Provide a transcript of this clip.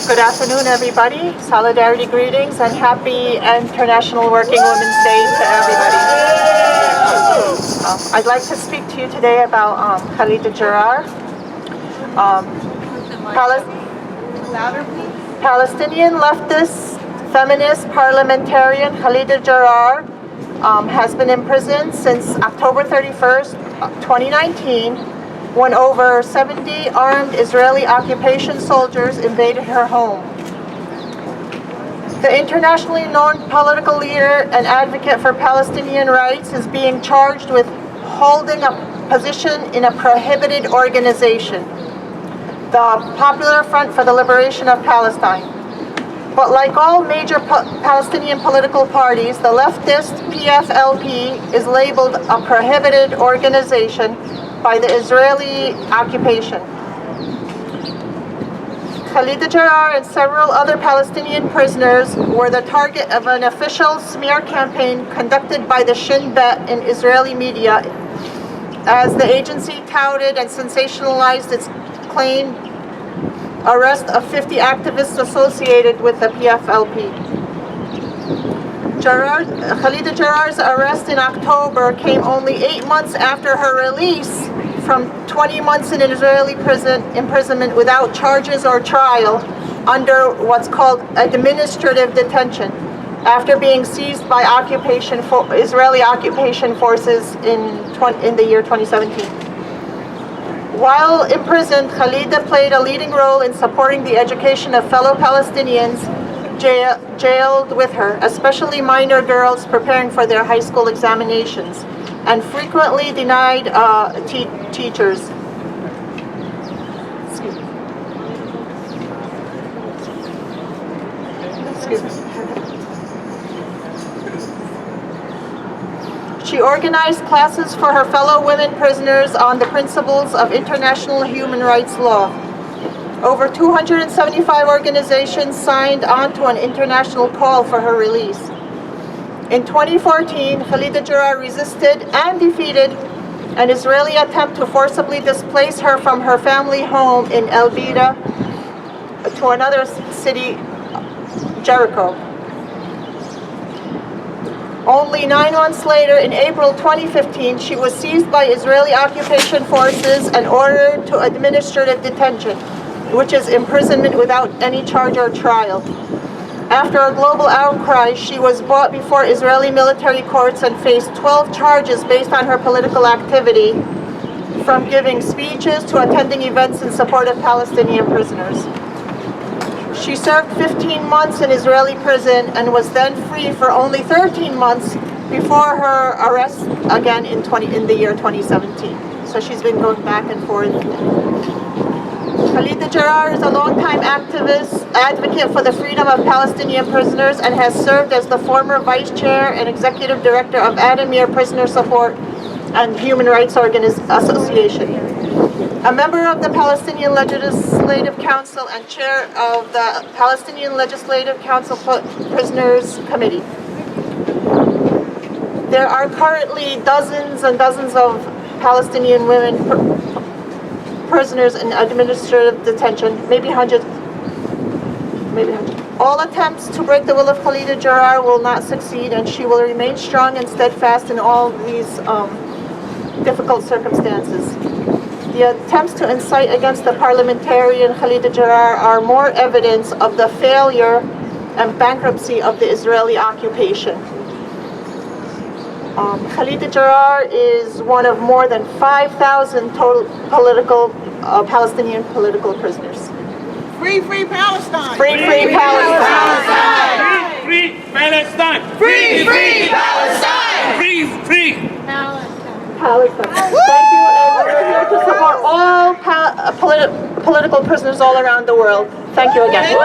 Good afternoon, everybody. Solidarity greetings and happy International Working Women's Day to everybody. I'd like to speak to you today about Khalida Jarrar, Palestinian leftist, feminist parliamentarian. Khalida Jarrar has been imprisoned since October 31st, 2019, when over 70 armed Israeli occupation soldiers invaded her home. The internationally known political leader and advocate for Palestinian rights is being charged with holding a position in a prohibited organization, the Popular Front for the Liberation of Palestine. But like all major Palestinian political parties, the leftist PFLP is labeled a prohibited organization by the Israeli occupation. Khalida Jarrar and several other Palestinian prisoners were the target of an official smear campaign conducted by the Shin Bet in Israeli media, as the agency touted and sensationalized its claimed arrest of 50 activists associated with the PFLP. Khalida Jarrar's arrest in October came only 8 months after her release from 20 months in an Israeli imprisonment without charges or trial under what's called administrative detention, after being seized by Israeli occupation forces in the year 2017. While imprisoned, Khalida played a leading role in supporting the education of fellow Palestinians jailed with her, especially minor girls preparing for their high school examinations, and frequently denied teachers. Excuse me. She organized classes for her fellow women prisoners on the principles of international human rights law. Over 275 organizations signed on to an international call for her release. In 2014, Khalida Jarrar resisted and defeated an Israeli attempt to forcibly displace her from her family home in El Bida to another city, Jericho. Only 9 months later, in April 2015, she was seized by Israeli occupation forces and ordered to administrative detention, which is imprisonment without any charge or trial. After a global outcry, she was brought before Israeli military courts and faced 12 charges based on her political activity, from giving speeches to attending events in support of Palestinian prisoners. She served 15 months in Israeli prison and was then free for only 13 months before her arrest again in the year 2017. So she's been going back and forth. Khalida Jarrar is a longtime advocate for the freedom of Palestinian prisoners and has served as the former vice chair and executive director of Adamir Prisoner Support and Human Rights Association. A member of the Palestinian Legislative Council and chair of the Palestinian Legislative Council Prisoners Committee. There are currently dozens and dozens of Palestinian women prisoners in administrative detention, maybe hundreds. All attempts to break the will of Khalida Jarrar will not succeed, and she will remain strong and steadfast in all these difficult circumstances. The attempts to incite against the parliamentarian Khalida Jarrar are more evidence of the failure and bankruptcy of the Israeli occupation. Khalida Jarrar is one of more than 5,000 total Palestinian political prisoners. Free, free Palestine! Free, free Palestine! Free, free Palestine! Free, free Palestine! Free, free Palestine. Thank you, and we're here to support all political prisoners all around the world. Thank you again.